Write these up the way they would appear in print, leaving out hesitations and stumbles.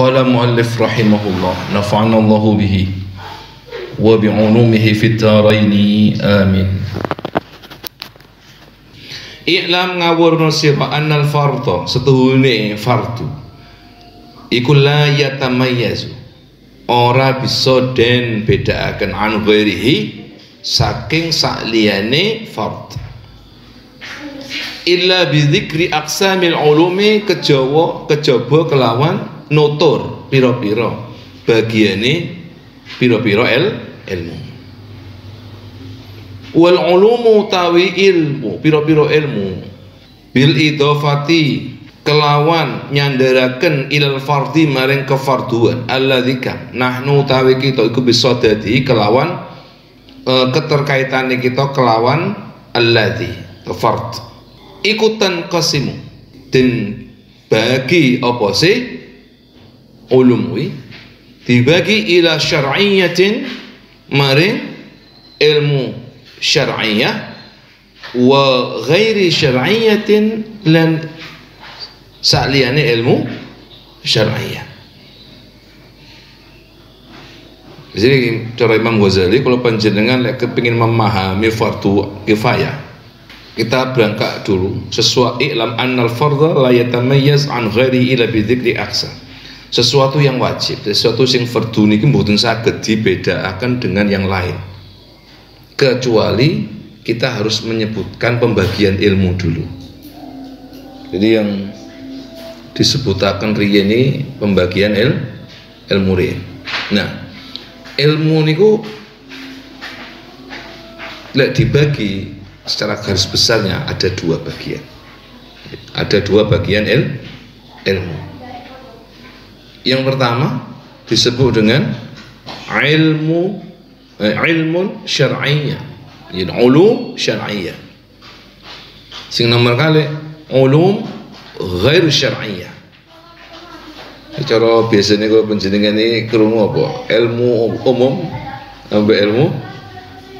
Qala muallif rahimahullah, nafa'ana Allahu bihi wa bi'ulumihi fid dharaini amin. I'lam ngawurna sira annal fardha setuhune fardu iku la yatamayyazu ora bisa den bedakaken an ghairihi saking sakliyane fard illa bi dzikri aqsamil ulumi kejaba kelawan nutur pira-pira bagiane pira-pira ilmu. Wal ulumu tawi ilmu pira-pira ilmu bil idhafati kelawan nyandaraken ilal fardi maring kefarduan alladzika nahnu tawi kita iku bisa dadi kelawan keterkaitane kita kelawan alladzi fard ikutan qasimu den bagi apa sih ulum wi dibagi ila syar'iyyatin maring ilmu syar'iyah wa ghairi syar'iyyatin lan sakliyane ilmu syar'iyah. Jadi cara Imam Ghazali kalau panjenengan lek kepengin memahami fardu kifayah, kita berangkat dulu sesuatu i'lam annal fardha la yatamayyaz an ghairi ila bi dzikri aqsa. Sesuatu yang wajib, sesuatu sing fardu niki mboten saged dibedakan dengan yang lain. Kecuali kita harus menyebutkan pembagian ilmu dulu. Jadi yang disebutaken riyen ini pembagian ilmu riyen. Nah, ilmu niku lek dibagi secara garis besarnya ada dua bagian. Ada dua bagian ilmu. Yang pertama disebut dengan ilmun syar'iyyah. Jadi ulum syar'iyyah. Sing nomor kali ulum ghairu syar'iyyah. Cara biasanya kalau penjenengan ini krungu apa? Ilmu umum sampai ilmu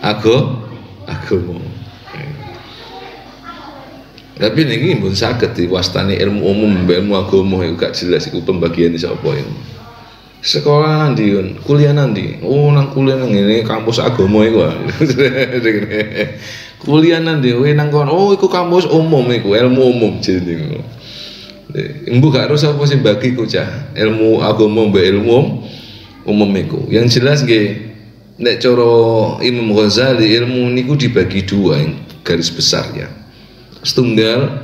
agama. Tapi niki pun saged diwastani ilmu umum mbek ilmu agama iku gak jelas iku pembagiane sapa ini. Sekolah nanti, kuliah nanti. Oh, nang kuliah nang ini kampus agama iku. Kuliah nanti, nang kon. Oh, iku kampus umum iku, ilmu umum jenenge. Embu gak harus apa sih bagi ku cah ilmu agama mbek ilmu umum iku. Yang jelas nggih nek cara Imam Ghazali ilmu niku dibagi dua yang garis besarnya. Setunggal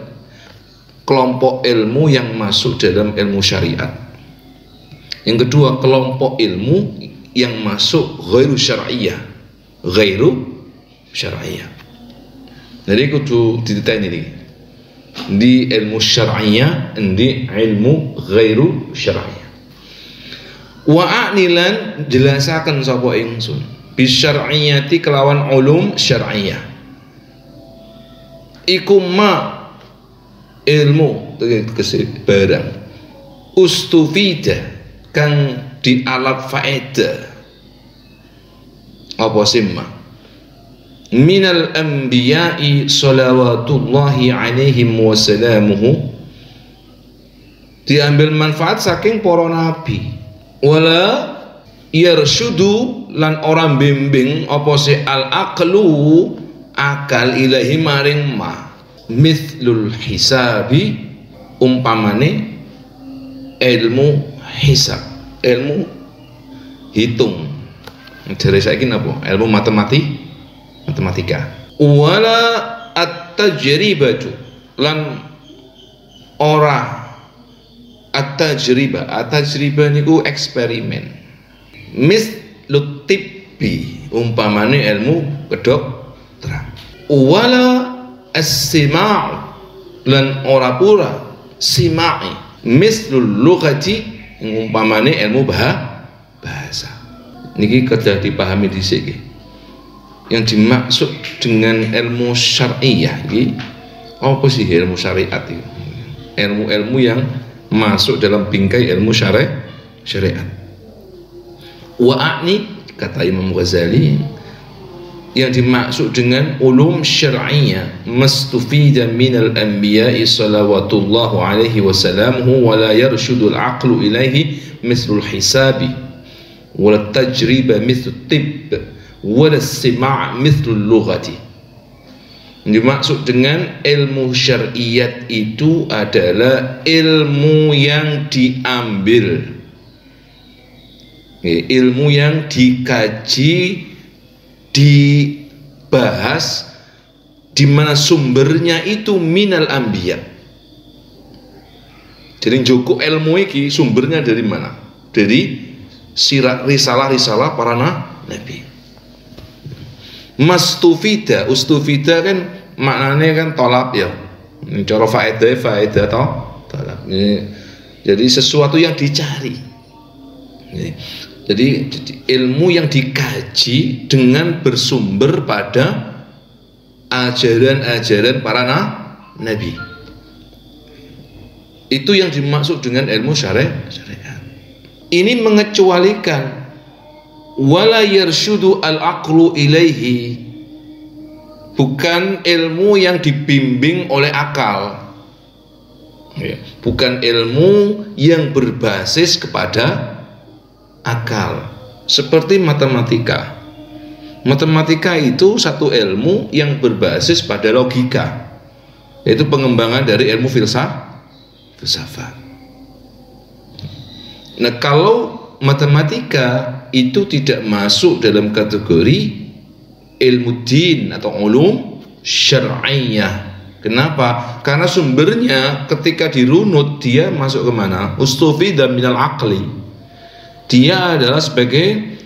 kelompok ilmu yang masuk dalam ilmu syariat. Yang kedua kelompok ilmu yang masuk ghairu syar'iyyah. Jadi kudu dititeni iki. Di ilmu syar'iyyah, di ilmu ghairu syar'iyyah. Wa a'nilan jelasaken sapa ingsun bi syar'iyyati kelawan ulum syar'iyyah. Iku ma ilmu tegese barang ustufida kang dialap faedah apa simma minal anbiya'i salawatullahi alaihim wa salamuhu diambil manfaat saking para nabi wala yarshudu lan orang bimbing apa si al aqlu akal ilahi maring ma mithlul hisabi umpamane ilmu hisab ilmu hitung dari saiki napa ilmu matematika wala at-tajribatu lan ora at-tajribah niku eksperimen mislut tibbi umpamane ilmu kedokteran wala as-sima'u lan ora pura sima'i mislul lughati umpamane ilmu bahasa niki kedah dipahami dhisik nggih. Yang dimaksud dengan ilmu syar'iyyah iki apa sih ilmu syariat itu? Ilmu-ilmu yang masuk dalam bingkai ilmu syariat. Wa a'ni kata Imam Ghazali yang dimaksud dengan ulum syar'iyyah mastufida minal anbiya'i salawatullahu alaihi wasallamuhu wa la yarshudul aqlu ilaihi mithlul hisabi wal tajriba mithlul tibb wal istima' mithlul lughati. Dimaksud dengan ilmu syar'iyat itu adalah ilmu yang diambil, ilmu yang dikaji, dibahas, di mana sumbernya itu minal anbiya. Jadi joko ilmu iki sumbernya dari mana? Dari risalah-risalah para nabi. Mastufida, ustufida kan maknanya kan tolap ya. Ini cara faedah tolap. Jadi sesuatu yang dicari. Jadi ilmu yang dikaji dengan bersumber pada ajaran-ajaran para nabi. Itu yang dimaksud dengan ilmu syariat. Ini mengecualikan wala yarshudu al-aqlu ilaihi, bukan ilmu yang dibimbing oleh akal, bukan ilmu yang berbasis kepada akal, seperti matematika. Matematika itu satu ilmu yang berbasis pada logika, yaitu pengembangan dari ilmu filsafat. Nah, kalau matematika itu tidak masuk dalam kategori ilmu din atau ulum syar'iyyah. Kenapa? Karena sumbernya ketika dirunut dia masuk ke mana? Ustufida minal aqli. Dia adalah sebagai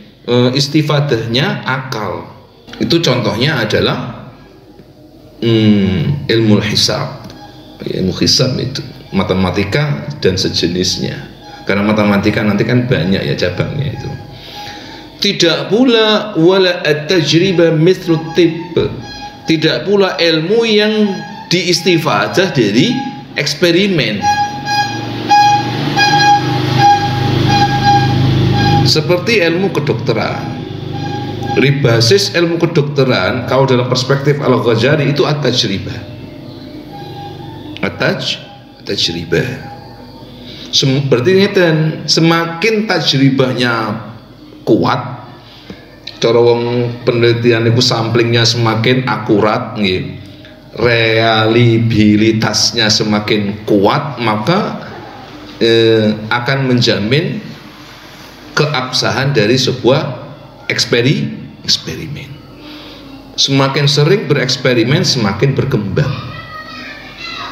istifadahnya akal. Itu contohnya adalah ilmu hisab. Ilmu hisab itu matematika dan sejenisnya. Karena matematika nanti kan banyak ya cabangnya itu. Tidak pula wala at-tajriba mithlu tibb. Tidak pula ilmu yang diistifadah dari eksperimen. Seperti ilmu kedokteran. Basis ilmu kedokteran kalau dalam perspektif Al-Ghazali itu at-tajribah. At-tajribah. Seperti ngeten, semakin tajribahnya kuat, cara wong penelitian itu samplingnya semakin akurat, reliabilitasnya semakin kuat, maka akan menjamin keabsahan dari sebuah eksperimen. Semakin sering bereksperimen, semakin berkembang.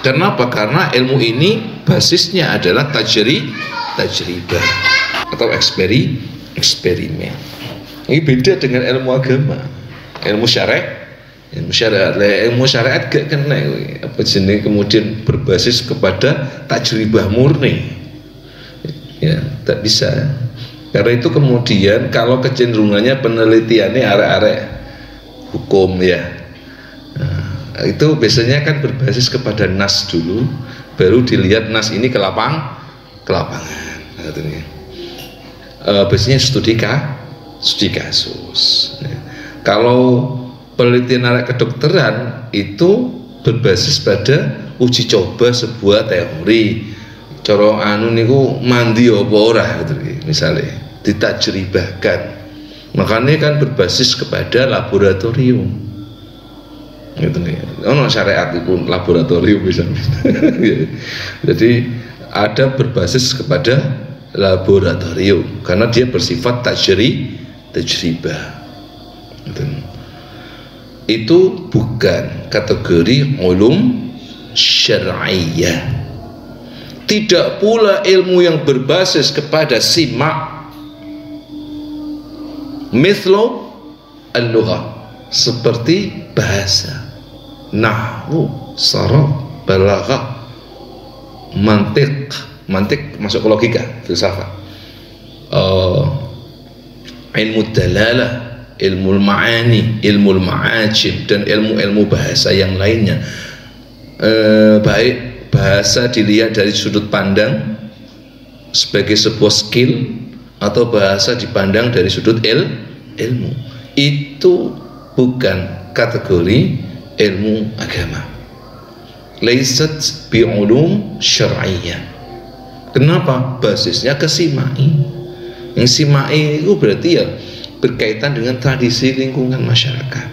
Kenapa? Karena ilmu ini basisnya adalah tajribah atau eksperimen. Ini beda dengan ilmu agama, ilmu syariat. Ilmu syariat gak kena apa jenis kemudian berbasis kepada tajribah murni. Ya, tak bisa. Karena itu kemudian kalau kecenderungannya penelitiannya arek-arek hukum ya. Itu biasanya kan berbasis kepada nas dulu, baru dilihat nas ini ke lapangan. Biasanya studi kasus. Kalau penelitian arek kedokteran itu berbasis pada uji coba sebuah teori. Cara anu niku mandi apa ora gitu, misalnya ditajribahkan. Makanya kan berbasis kepada laboratorium. Gitu nih, syariat itu laboratorium bisa. Jadi ada berbasis kepada laboratorium karena dia bersifat tajribah. Gitu. Itu bukan kategori ulum syar'iyyah. Tidak pula ilmu yang berbasis kepada simak, mithlu al-lughah, seperti bahasa, nahwu, saraf, balaghah, mantiq masuk ke logika, filsafat, ilmu dalalah, ilmu ma'ani, ilmu ma'ajim, dan ilmu-ilmu bahasa yang lainnya. Baik bahasa dilihat dari sudut pandang sebagai sebuah skill atau bahasa dipandang dari sudut ilmu, itu bukan kategori ilmu agama. Laisat bi'ulum syar'iyyah. Kenapa? Basisnya ke simai. Yang simai itu berarti ya berkaitan dengan tradisi lingkungan masyarakat.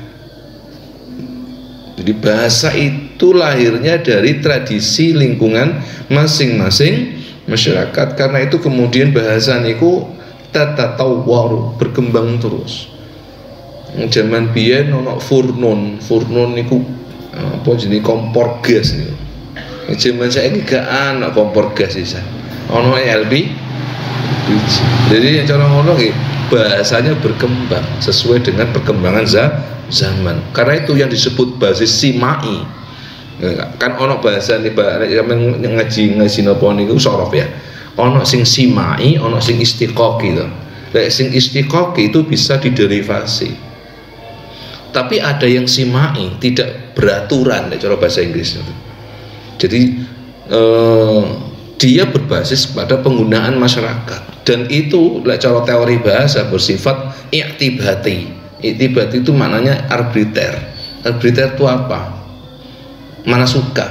Jadi bahasa itu lahirnya dari tradisi lingkungan masing-masing masyarakat. Karena itu kemudian bahasa niku tatatawwaru, berkembang terus. Zaman biyen ono furnon niku apa jenis kompor gas niku. Zaman saiki gak ana kompor gas isa. Ono LPG. Jadi cara ngono nggih bahasanya berkembang sesuai dengan perkembangan zaman. Karena itu yang disebut basis simai. Kan ono bahasa nih ngaji napa niku sorof ya. Ono sing simai, ono sing istiqaqi to. Lek sing istiqaqi itu bisa diderivasi. Tapi ada yang simai, tidak beraturan nek cara bahasa Inggris. Jadi dia berbasis pada penggunaan masyarakat, dan itu lek cara teori bahasa bersifat i'tibati. I'tibati itu maknanya arbiter. Arbiter itu apa? Mana suka.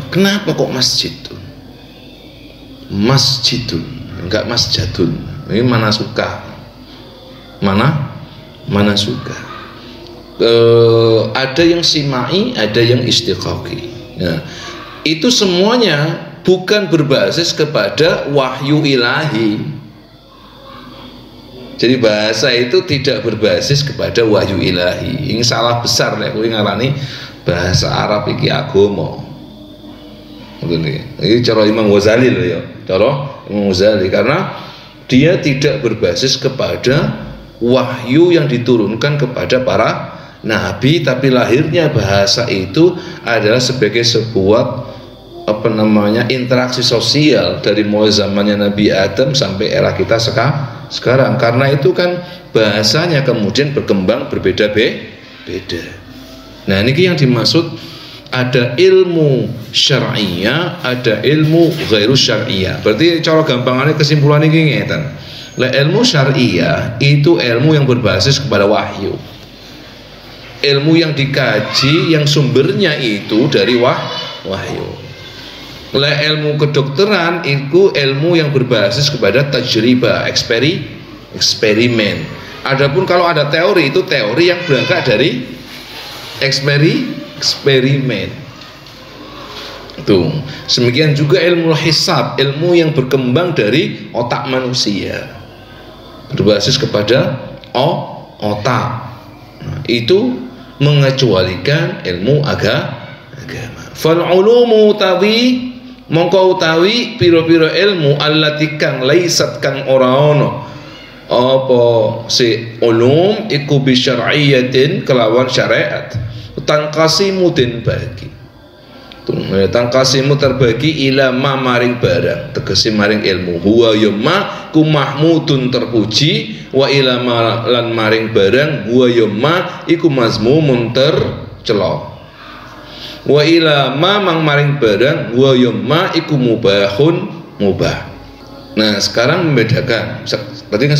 Kenapa kok masjidun? Masjidun, enggak masjadun. Ini mana suka. Mana suka. Ada yang simai, ada yang istiqaqi. Nah, itu semuanya bukan berbasis kepada wahyu ilahi. Jadi bahasa itu tidak berbasis kepada wahyu ilahi. Ini salah besar nek kowe ngarani bahasa Arab iki agama. Ini cara Imam Ghazali loh ya. Cara Imam Ghazali, karena dia tidak berbasis kepada wahyu yang diturunkan kepada para nabi, tapi lahirnya bahasa itu adalah sebagai sebuah interaksi sosial dari mulai zamannya Nabi Adam sampai era kita sekarang. Karena itu kan bahasanya kemudian berkembang berbeda-beda. Nah, ini yang dimaksud ada ilmu syar'iyyah, ada ilmu ghairu syar'iyyah. Berarti cara gampangannya kesimpulan ini ngeten. Ilmu syar'iyyah itu ilmu yang berbasis kepada wahyu. Ilmu yang dikaji yang sumbernya itu dari wahyu. Ilmu kedokteran itu ilmu yang berbasis kepada tajribah, eksperimen. Adapun kalau ada teori, itu teori yang berangkat dari eksperimen. Tuh. Demikian juga ilmu hisab, ilmu yang berkembang dari otak manusia, berbasis kepada otak. Nah, itu mengecualikan ilmu agama. Fal ulumu tawi mongko utawi piro-piro ilmu allati kang laisat kang ora ono apa si ulum iku bi syar'iyyatin kelawan syariat tangkasimu den bagi. Tangkasimu terbagi ila ma maring barang, tegese maring ilmu. Huwa yumma ku mahmudun terpuji, wa ila ma lan maring barang huwa yumma iku mazmumun tercela. Wa ila ma mang maring barang huwa yumma iku mubah. Nah, sekarang membedakan. Berarti kan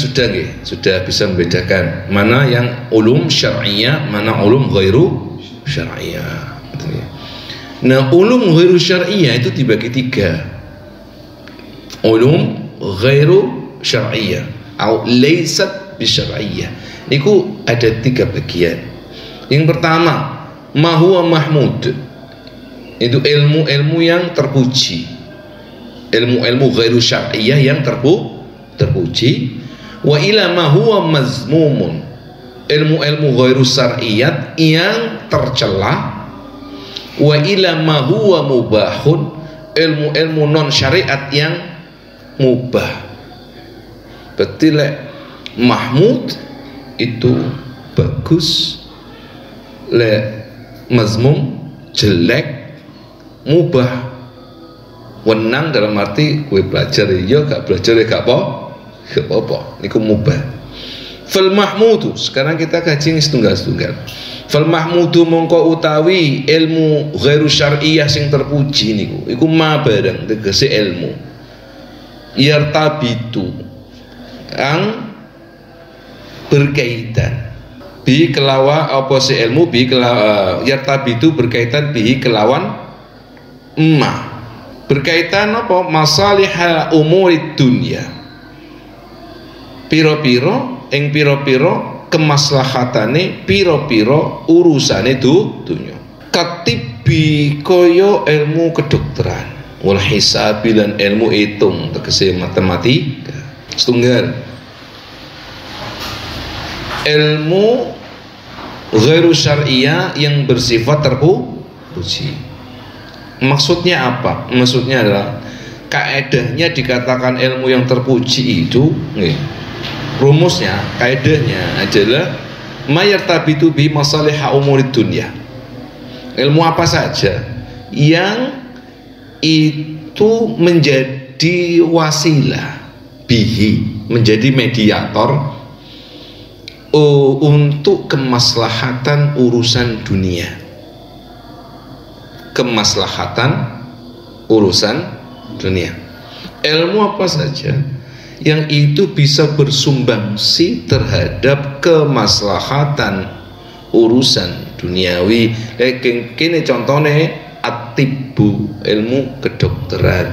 sudah bisa membedakan mana yang ulum syar'iyyah, mana ulum ghairu syar'iyyah. Nah, ulum ghairu syar'iyyah itu dibagi 3. Ulum ghairu syar'iyyah atau laisat bisyar'iyyah. Niku ada 3 bagian. Yang pertama, ma huwa mahmud. Itu ilmu-ilmu yang terpuji. Ilmu-ilmu ghairu syar'iyyah yang terpuji. Wa ila ma huwa mazmumun. Ilmu-ilmu ghairu syar'iyyah yang tercela. Wa ila ma huwa mubahun, ilmu-ilmu non syariat yang mubah. Berarti mahmud itu bagus, mazmum jelek, mubah wenang dalam arti kue belajar ya gak belajar ya gak apa-apa, niku mubah. Fal mahmudu, sekarang kita kaji setunggal-setunggal. Fal mahmudu mongko utawi ilmu ghairu syar'iyyah sing terpuji niku iku ma bareng tegese ilmu yartabitu ang berkaitan bi kelawan apa si ilmu bi yartabitu berkaitan bi kelawan berkaitan apa masalihal umuri dunya piro-piro ing piro-piro kemaslahatane piro-piro urusane dunya katibi koyo ilmu kedokteran wal hisab dan ilmu hitung tegese matematika setunggal ilmu ghairu syar'iyah yang bersifat terpuji. Maksudnya apa? Maksudnya adalah kaedahnya dikatakan ilmu yang terpuji itu rumusnya, kaedahnya adalah mayartabitu bi masalihah umurid dunya. Ilmu apa saja yang itu menjadi wasilah bihi, menjadi mediator untuk kemaslahatan urusan dunia, kemaslahatan urusan dunia. Ilmu apa saja yang itu bisa bersumbangsi terhadap kemaslahatan urusan duniawi. Kini contohnya at-tibbu, ilmu kedokteran,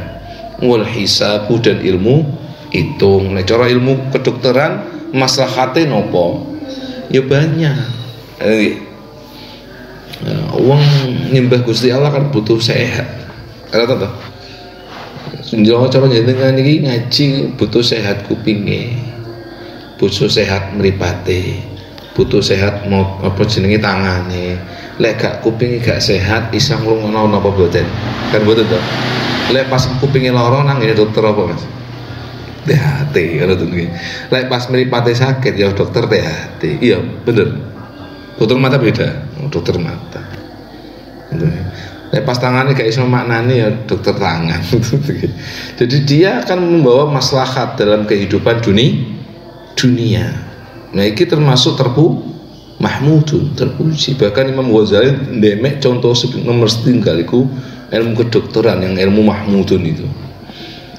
wal hisabu dan ilmu hitung. Nah, cara ilmu kedokteran maslahatnya nopo? Ya banyak. Uang nyembah Gusti Allah kan butuh sehat. Kata tuh. Senjata cara jenengan iki ngaji butuh sehat kupinge, butuh sehat mripate, butuh sehat mau apa jenenge tangane. Lek gak kupinge gak sehat isa ngrungokno napa boten? Kan boten to. Lek pas kupinge lara nang ngene dokter apa Mas? THT ngono to nggih. Lek pas mripate sakit ya dokter THT. Iya, bener. Dokter mata beda, dokter mata. Pas tangannya gak iso maknane ya dokter tangan. Jadi dia akan membawa maslahat dalam kehidupan dunia. Nah ini termasuk mahmudun, terpuji. Bahkan Imam Ghazali ndemek contoh nomor setunggal iku ilmu kedokteran yang ilmu mahmudun itu.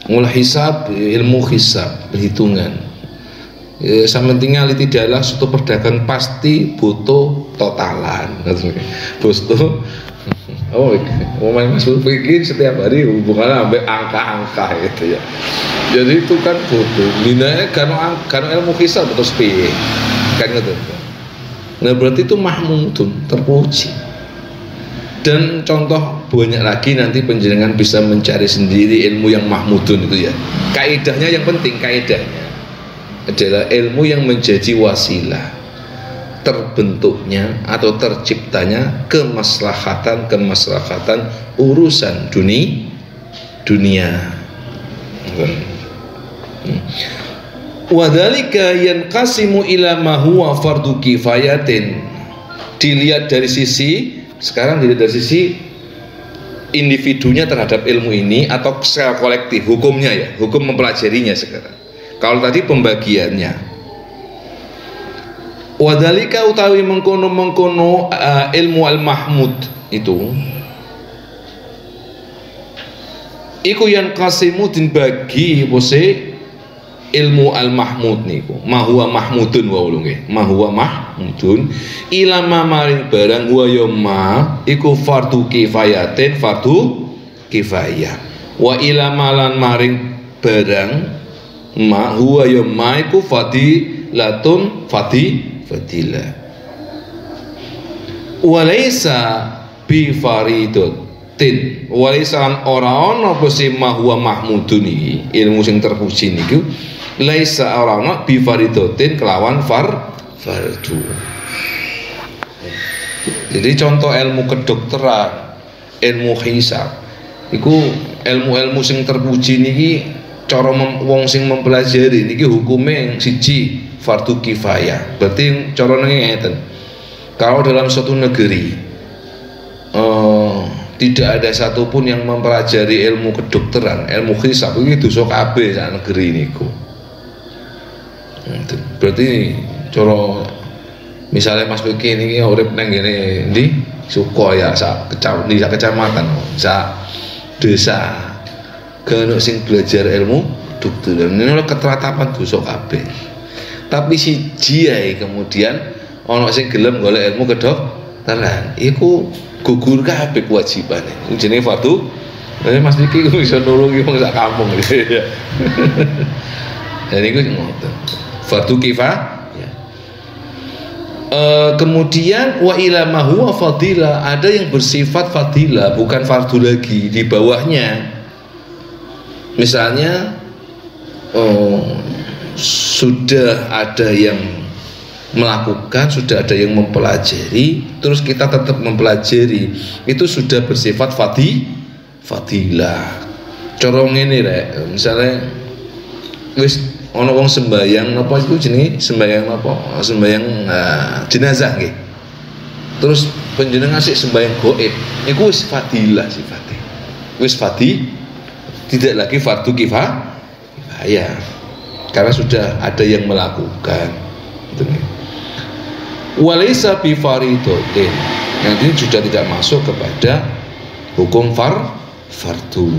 Mulai hisab, ilmu hisab, perhitungan. Sama tinggal tidaklah suatu perdagang pasti butuh totalan. Butuh main masuk pikir setiap hari hubungannya sampai angka-angka gitu ya. Jadi itu kan butuh. Dinanya karena ilmu hisab betul sepi kan gitu. Nah berarti itu mahmudun, terpuji. Dan contoh banyak lagi nanti penjenengan bisa mencari sendiri ilmu yang mahmudun itu ya. Kaidahnya yang penting, kaidahnya adalah ilmu yang menjadi wasilah terbentuknya atau terciptanya kemaslahatan urusan dunia. Wadzalika yanqasimu ila ma huwa fardhu kifayatin. Dilihat dari sisi individunya terhadap ilmu ini atau secara kolektif hukumnya ya, hukum mempelajarinya sekarang. Kalau tadi pembagiannya. Wadhalika utawi mengkono ilmu al-mahmud itu iku yang kasimu din bagi bose ilmu al-mahmud niku mahuwa mahmudun wa ulunge mahuwa mahmudun ilama maring barang wa yoma iku fardu kifayatin fardu kifayah wa ilama lan maring barang ma huwa yoma iku fadilatun fadilah walaysa bi faridatin walaysa lan ora ana apa sing mahwa mahmudun iki ilmu sing terpuji niku laisa ora ana bi faridatin kelawan fardu. Jadi contoh ilmu kedokteran, ilmu hisab iku ilmu-ilmu sing terpuji niki cara wong sing mempelajari niki hukume siji fardu kifayah. Berarti cara ngeten. Kalau dalam suatu negeri tidak ada satupun yang mempelajari ilmu kedokteran, ilmu hisab iki dosa kabeh sak negeri niku. Berarti cara misalnya Mas Piki niki urip nang ngene ndi Sukoya sak kecamatan, sak desa kan sing belajar ilmu kedokteran ini keteratapan dosa kabeh. Tapi si jiai kemudian ono sing gelem golek ilmu kedokteran, iku gugur kabeh kewajibane. Jenenge fardu. Mas Diki iso nulungi wong sak kampung gitu ya. Dan iku ngoten. Fardu kifayah. Kemudian wa ila ma huwa fadilah, ada yang bersifat fadilah, bukan fardu lagi, di bawahnya. Misalnya sudah ada yang melakukan, sudah ada yang mempelajari, terus kita tetap mempelajari, itu sudah bersifat fadilah. Corong ini rek, misalnya wis ono wong sembayang napa iku jenenge sembayang napa? Sembayang jenazah nggih. Terus panjenengan sik sembayang gaib. Iku wis fadilah sifate. Wis tidak lagi fardu kifayah. Karena sudah ada yang melakukan. Gitu nih. Walaysa bi faridatin. Yang ini sudah tidak masuk kepada hukum fardu.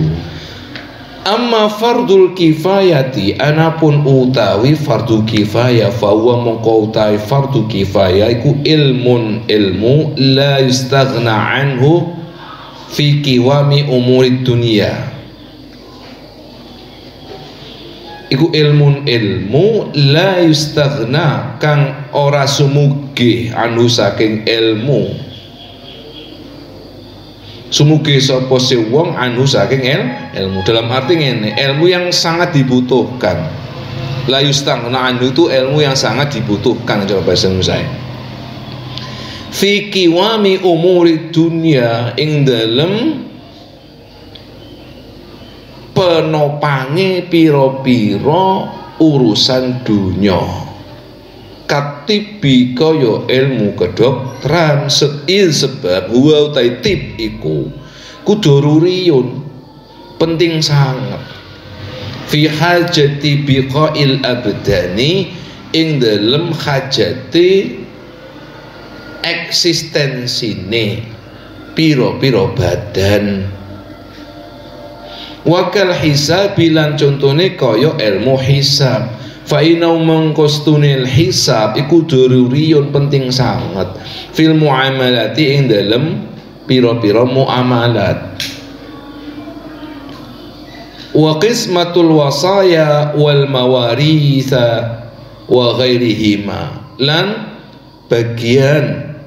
Amma fardul kifayati, anapun utawi fardu kifayah, fahuwa mongko utawi fardu kifayah iku ilmu la yustaghna anhu fi qiwami umurid dunia. Iku ilmu la yustaghna kang ora sumuge anu saking ilmu. Sumuge sapa se wong anu saking ilmu, dalam arti ngene, ilmu yang sangat dibutuhkan. La yustaghna anhu itu ilmu yang sangat dibutuhkan, coba bahasa saya. Fi qiwami umuri dunya, ing dalem penopange pira-pira urusan dunya. Katibi kaya ilmu kedokteran, sebab huwa utai tip iku kudururiyun, penting sangat. Fi hajati biqail abdani, ing dalem hajati eksistensine pira-pira badan. Wakal hisab bilan contone kaya ilmu hisab. Fa inau mengkostunil hisab iku daruriyun, penting sangat. Fil muamalati, ing dalem pira-pira muamalat. Wa qismatul wasaya wal mawaritha wa ghairihima, lan bagian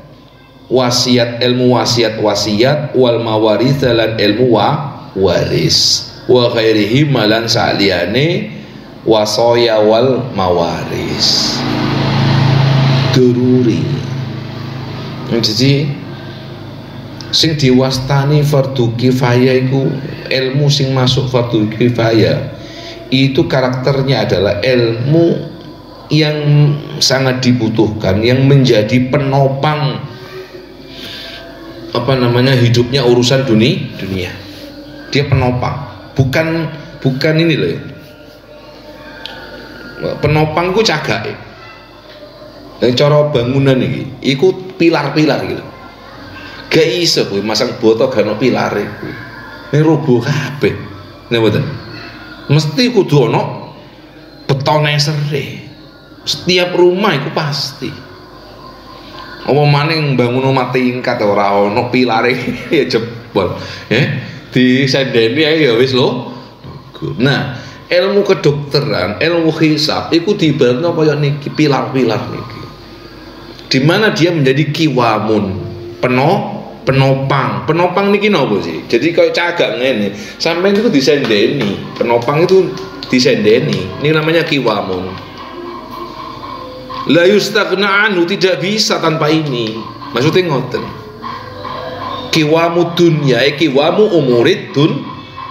wasiat, ilmu wasiat wal mawaritha, lan ilmu waris, wa ghairihima, lan saliyane wasoya wal mawaris. Daruri. Jadi sing diwastani fardu kifayah iku ilmu sing masuk fardu kifayah itu karakternya adalah ilmu yang sangat dibutuhkan, yang menjadi penopang hidupnya urusan dunia. Dia penopang, bukan ini loh. Penopang ku cagake. Nek cara bangunan iki iku pilar-pilar gitu. Gak iso kowe masang boto gak ono pilare kuwi. Nek roboh kabeh. Nek mboten. Mesti kudu ono betone sere. Setiap rumah iku pasti. Apa maning bangun omah tingkat ora ono pilare ya jebol. Disendeni ae ya wis lho. Nah, ilmu kedokteran, ilmu hisab iku diibaratno kaya niki pilar-pilar niki. Di mana dia menjadi kiwamun, penopang. Penopang niki napa sih? Jadi kaya cagak ngene, sampeyan itu disendeni. Penopang itu disendeni. Ini namanya kiwamun. La yustaghna anhu, tidak bisa tanpa ini. Maksudnya ngoten. Kiwamu dunya, kiwamu umurid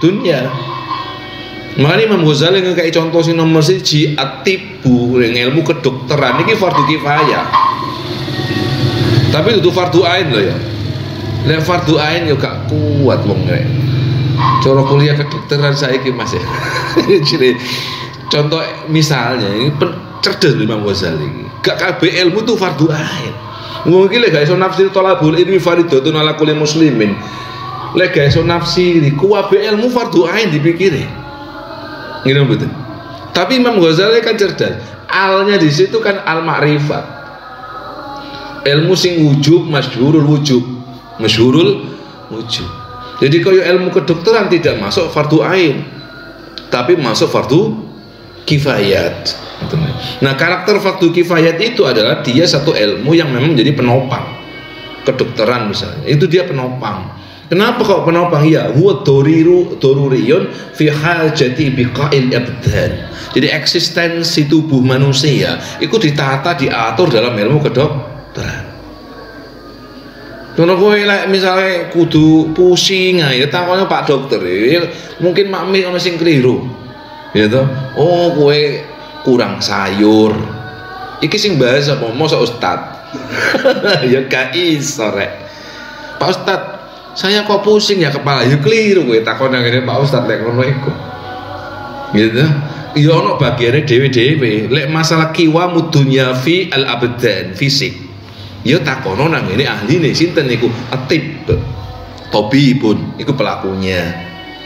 dunya. Makanya Imam Ghazali ngekei contoh sing nomor 1 atibu, ilmu kedokteran ini fardu kifayah. Tapi itu fardu ain loh ya. Lek fardu ain yo gak kuat wong rek. Cara kuliah kedokteran saiki Mas ya. Jadi contoh misalnya ini cerdas Imam Ghazali. Gak kabeh ilmu tuh fardu ain. Mungkin lek gak iso nafsir thalabul ilmi faridatun ala kulli muslimin. Lek gak iso nafsiri kuwabe ilmu fardu ain dipikire. Ngene betul. Tapi Imam Ghazali kan cerdas. alnya di situ kan al ma'rifat. Ilmu sing wujub masyhurul wujub. Jadi kalau ilmu kedokteran tidak masuk fardu ain, tapi masuk fardu kifayat. Nah, karakter fardu kifayat itu adalah dia satu ilmu yang memang menjadi penopang. Kedokteran misalnya, itu dia penopang. Kenapa kok penopang? Ya, huwa doruriyun fi hajati biqa'il abdan. Jadi eksistensi tubuh manusia itu ditata, diatur dalam ilmu kedokteran. Kalau kowe misalnya kudu pusing ya takone Pak Dokter, ya, mungkin makmi ono sing keliru. Ya toh? Oh, kowe kurang sayur. Iki sing bahas apa mosok Ustad. Ya gak iso rek. Pak Ustad, saya kok pusing ya kepala, ya keliru kowe takon ngene Pak Ustad lek ngono iku. Gitu. Ya ono bagiane dhewe-dhewe. Lek masalah kiwa mudunya fi al abdan, fisik. Ya takono nang ngene ahline sinten niku? Atib. Tabibun iku pelakunya.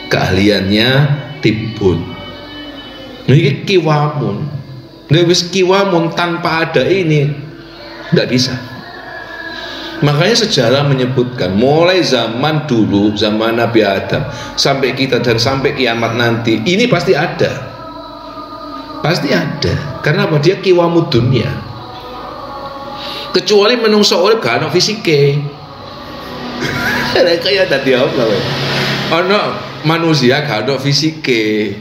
Keahliannya tibun. Niki kiwamun. Nek wis kiwamun tanpa ada ini enggak bisa. Makanya sejarah menyebutkan mulai zaman dulu, zaman Nabi Adam sampai kita dan sampai kiamat nanti, ini pasti ada. Pasti ada. Karena apa? Dia kiwamud dunia. Kecuali menungso urip gak ono fisike. Kayak tadi apa kowe? Ono manusia gak ono fisike.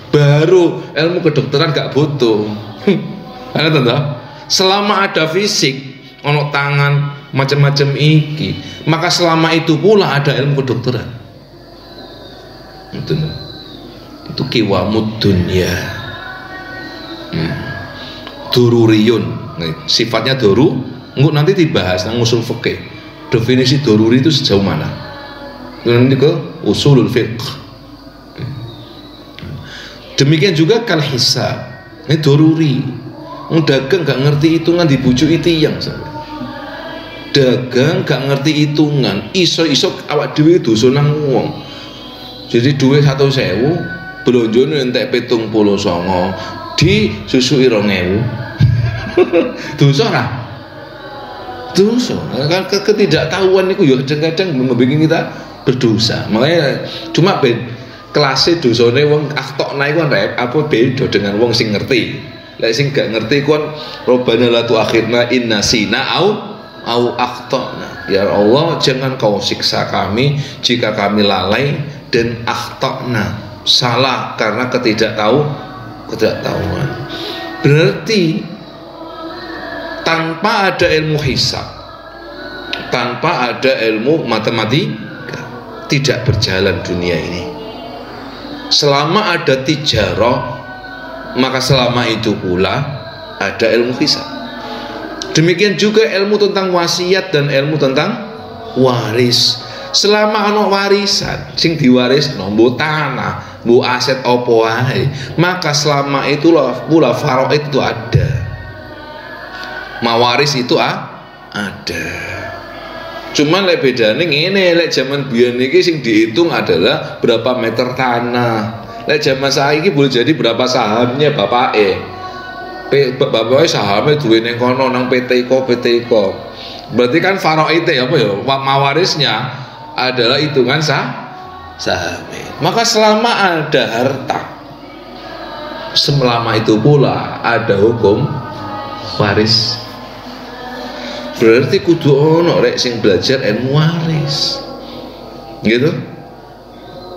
Baru ilmu kedokteran gak butuh. Ana tanda? Selama ada fisik, ono tangan macam-macam iki, maka selama itu pula ada ilmu kedokteran. Itu kiwamud dunya. Dururiyun. Sifatnya doru, nanti dibahas nang usul fikih. Definisi doruri itu sejauh mana? Nanti ke usulul fiqh. Demikian juga kal hisab. Ini doruri. Dagang gak ngerti hitungan dibujuki tiyang sampe. Dagang gak ngerti hitungan, iso-iso awak dhewe dosa nang wong. Jadi duit 100.000, blonjone entek 79, disusui 2.000. Dosa ora? Dosa. Kan ketidaktahuan niku ya kadang-kadang membuat kita berdosa. Makanya cuma kelasé dosane wong akhtokna iku apa beda dengan wong sing ngerti. Lek sing gak ngerti kon robana la tuakhirna in nasina au akhtokna. Ya Allah, jangan kau siksa kami jika kami lalai dan akhtokna, salah karena ketidaktahuan. Berarti tanpa ada ilmu hisab, tanpa ada ilmu matematika, tidak berjalan dunia ini. Selama ada tijarah, maka selama itu pula ada ilmu hisab. Demikian juga ilmu tentang wasiat dan ilmu tentang waris. Selama ana warisan sing diwarisno mbok tanah, mbok aset apa wae, maka selama itulah pula faraid itu ada. Mawaris itu ada. Cuman lek bedane ngene, lek zaman biyen iki sing dihitung adalah berapa meter tanah. Lek zaman saiki boleh jadi berapa sahamnya bapake. Bapake sahamnya duwe ning kono nang PT Iko. Berarti kan faraid apa ya? Mawarisnya adalah hitungan sahamnya. Maka selama ada harta, selama itu pula ada hukum waris. Berarti kudu ono rek sing belajar ilmu waris. Gitu.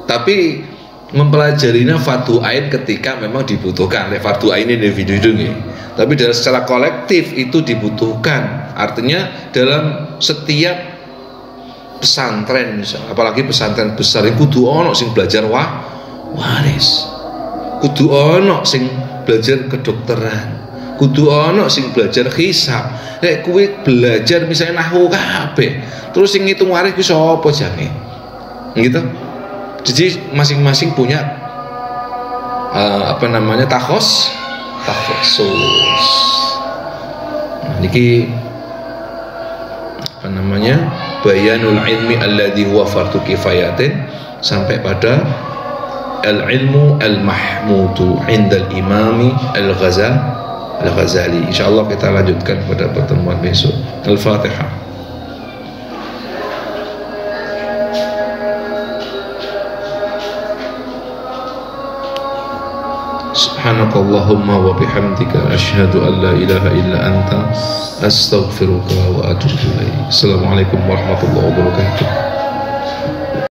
Tapi mempelajarinya fardu ain ketika memang dibutuhkan. Lek fardu ain individu nggih. Tapi dalam secara kolektif itu dibutuhkan. Artinya dalam setiap pesantren misalnya, apalagi pesantren besar, kudu ono sing belajar waris. Kudu ono sing belajar kedokteran. Kudu ono sing belajar hisab. Nek kuwi belajar misalnya nahwu kabeh, terus sing ngitung waris ku sapa jane? Gitu. Jadi masing-masing punya takhosus. Nah, niki bayanul ilmi alladhi huwa fardu kifayatin sampai pada al-ilmu al-mahmudu indal imami al-Ghazali Al-Ghazali. Insyaallah kita lanjutkan pada pertemuan besok. Al-Fatihah. Subhanakallahumma wa bihamdika asyhadu an la ilaha illa anta astaghfiruka wa atubu ilaik. Assalamualaikum warahmatullahi wabarakatuh.